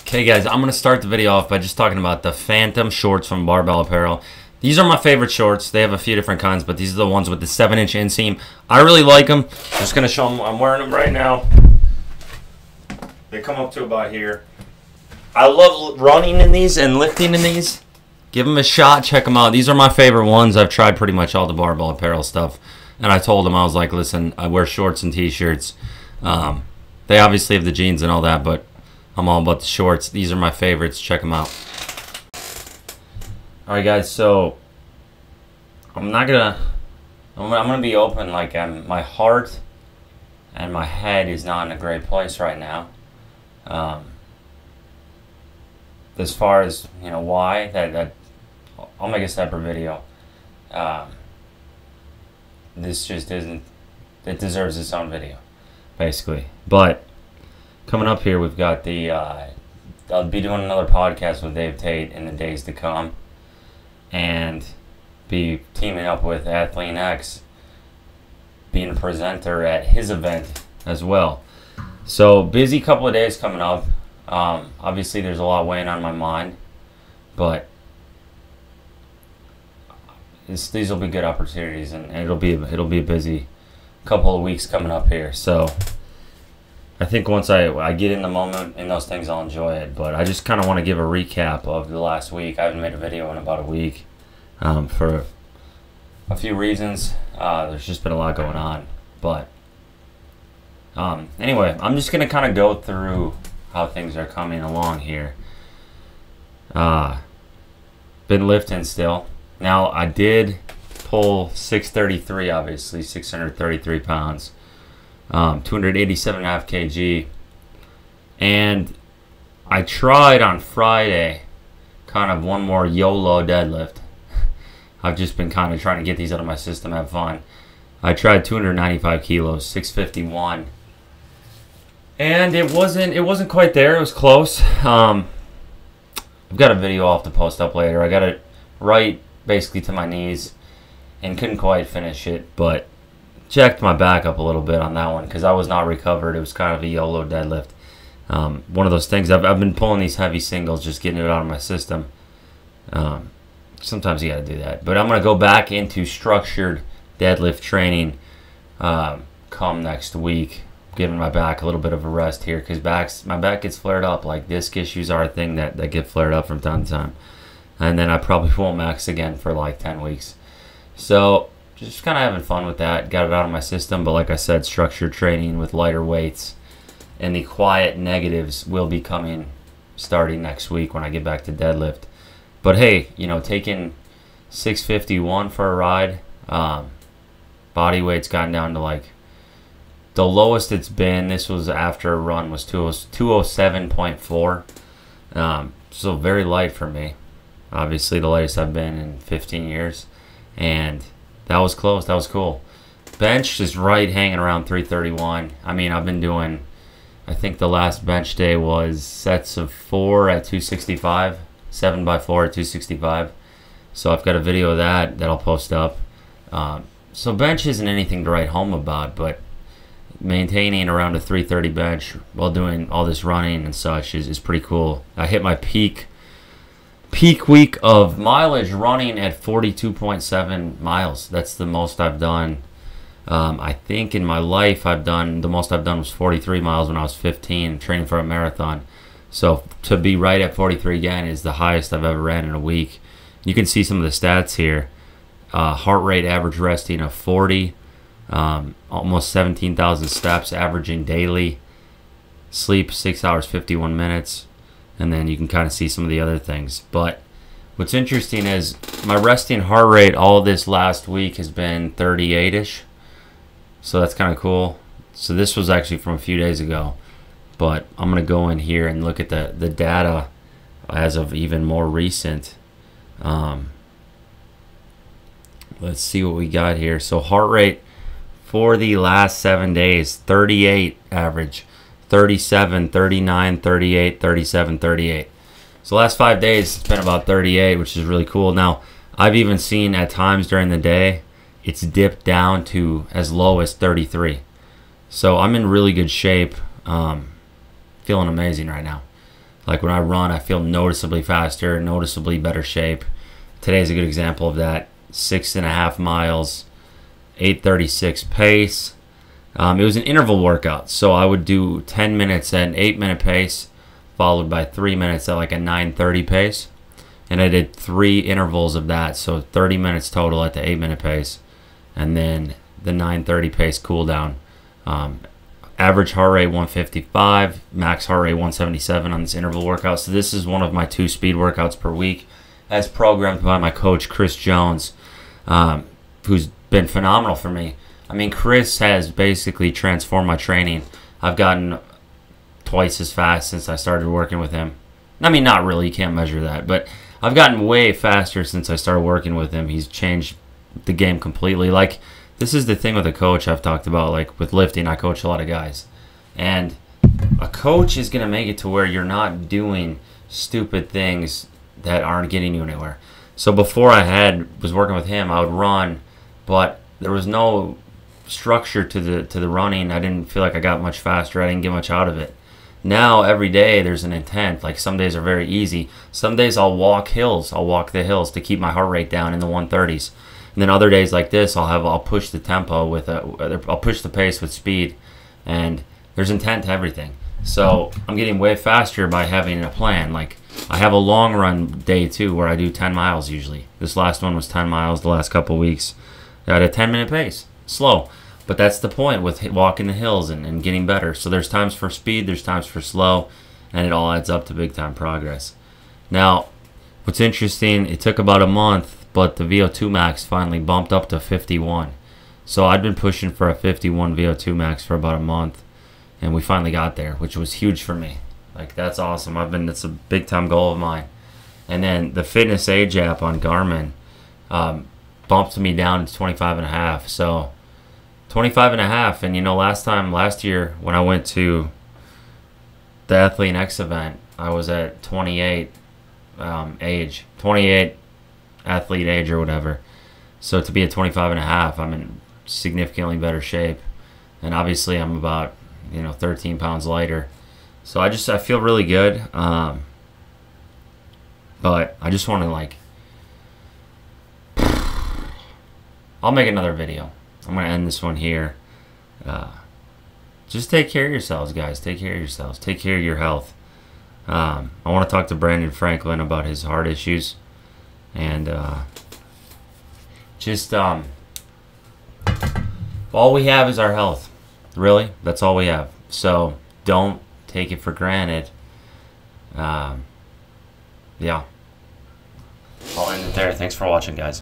Okay guys, I'm going to start the video off by just talking about the Phantom shorts from Barbell Apparel. These are my favorite shorts. They have a few different kinds, but these are the ones with the 7-inch inseam. I really like them. Just going to show them. I'm wearing them right now. They come up to about here. I love running in these and lifting in these. Give them a shot. Check them out. These are my favorite ones. I've tried pretty much all the Barbell Apparel stuff. And I told them, I was like, listen, I wear shorts and t-shirts. They obviously have the jeans and all that, but I'm all about the shorts. These are my favorites. Check them out. Alright guys, so I'm gonna be open. Like, my heart and my head is not in a great place right now. As far as, you know, why, that I'll make a separate video. This just isn't, it deserves its own video, basically. But coming up here, we've got the, I'll be doing another podcast with Dave Tate in the days to come, and be teaming up with Athlean X, being a presenter at his event as well. So busy couple of days coming up. Obviously there's a lot weighing on my mind, but these will be good opportunities, and it'll be a busy couple of weeks coming up here. So I think once I get in the moment in those things, I'll enjoy it. But I just kind of want to give a recap of the last week. I haven't made a video in about a week for a few reasons. There's just been a lot going on. But anyway, I'm just going to kind of go through how things are coming along here. Been lifting still. Now, I did pull 633, obviously, 633 pounds. 287.5 kg, and I tried on Friday kind of one more YOLO deadlift. I've just been kind of trying to get these out of my system, have fun. I tried 295 kilos, 651, and it wasn't quite there. It was close. I've got a video I'll have to post up later. I got it right basically to my knees and couldn't quite finish it, but checked my back up a little bit on that one because I was not recovered. It was kind of a YOLO deadlift. One of those things, I've been pulling these heavy singles, just getting it out of my system. Sometimes you got to do that. But I'm going to go back into structured deadlift training come next week, giving my back a little bit of a rest here because my back gets flared up. Like, disc issues are a thing that get flared up from time to time. And then I probably won't max again for like 10 weeks. So just kind of having fun with that. Got it out of my system, but like I said, structured training with lighter weights, and the quiet negatives will be coming starting next week when I get back to deadlift. But hey, you know, taking 651 for a ride, body weight's gotten down to like the lowest it's been. This was after a run was 207.4. So very light for me. Obviously the lightest I've been in 15 years, and that was close. That was cool. Bench is right hanging around 331. I mean, I've been doing, I think the last bench day was sets of 4 at 265, 7x4 at 265. So I've got a video of that I'll post up. So bench isn't anything to write home about, but maintaining around a 330 bench while doing all this running and such is pretty cool. I hit my peak week of mileage running at 42.7 miles. That's the most I've done. I think in my life the most I've done was 43 miles when I was 15, training for a marathon. So to be right at 43 again is the highest I've ever ran in a week. You can see some of the stats here. Heart rate average resting of 40, almost 17,000 steps averaging daily. Sleep 6 hours 51 minutes. And then you can kind of see some of the other things. But what's interesting is my resting heart rate all this last week has been 38-ish. So that's kind of cool. So this was actually from a few days ago. But I'm going to go in here and look at the data as of even more recent. Let's see what we got here. So heart rate for the last 7 days, 38 average. 37, 39, 38, 37, 38. So the last 5 days, it's been about 38, which is really cool. Now, I've even seen at times during the day, it's dipped down to as low as 33. So I'm in really good shape. Feeling amazing right now. Like when I run, I feel noticeably faster, noticeably better shape. Today's a good example of that. 6.5 miles, 8:36 pace. It was an interval workout, so I would do 10 minutes at an 8-minute pace, followed by 3 minutes at like a 9:30 pace. And I did 3 intervals of that, so 30 minutes total at the 8-minute pace, and then the 9:30 pace cool down. Average heart rate 155, max heart rate 177 on this interval workout. So this is one of my 2 speed workouts per week, as programmed by my coach Chris Jones, who's been phenomenal for me. I mean, Chris has basically transformed my training. I've gotten twice as fast since I started working with him. I mean, not really, you can't measure that, but I've gotten way faster since I started working with him. He's changed the game completely. Like, this is the thing with a coach I've talked about. Like, with lifting, I coach a lot of guys. And a coach is going to make it to where you're not doing stupid things that aren't getting you anywhere. So before I was working with him, I would run, but there was no structure to the running. I didn't feel like I got much faster. I didn't get much out of it. Now every day there's an intent. Like, some days are very easy. Some days I'll walk hills. I'll walk the hills to keep my heart rate down in the 130s. And then other days like this, I'll push the tempo I'll push the pace with speed, and there's intent to everything. So I'm getting way faster by having a plan. Like, I have a long run day too, where I do 10 miles usually. This last one was 10 miles the last couple weeks at a 10-minute pace, slow. But that's the point with walking the hills and getting better. So there's times for speed, there's times for slow, and it all adds up to big time progress. Now, what's interesting, it took about a month, but the VO2 max finally bumped up to 51. So I'd been pushing for a 51 VO2 max for about a month, and we finally got there, which was huge for me. Like, that's awesome. It's a big time goal of mine. And then the fitness age app on Garmin bumped me down to 25.5. So 25.5, and you know, last year when I went to the Athlete X event, I was at 28 age, 28 athlete age or whatever. So to be at 25.5, I'm in significantly better shape, and obviously I'm about 13 pounds lighter. So I feel really good, but I just want to, like, I'll make another video. I'm going to end this one here. Just take care of yourselves, guys. Take care of yourselves. Take care of your health. I want to talk to Brandon Franklin about his heart issues. And all we have is our health. Really, that's all we have. So don't take it for granted. Yeah. I'll end it there. Thanks for watching, guys.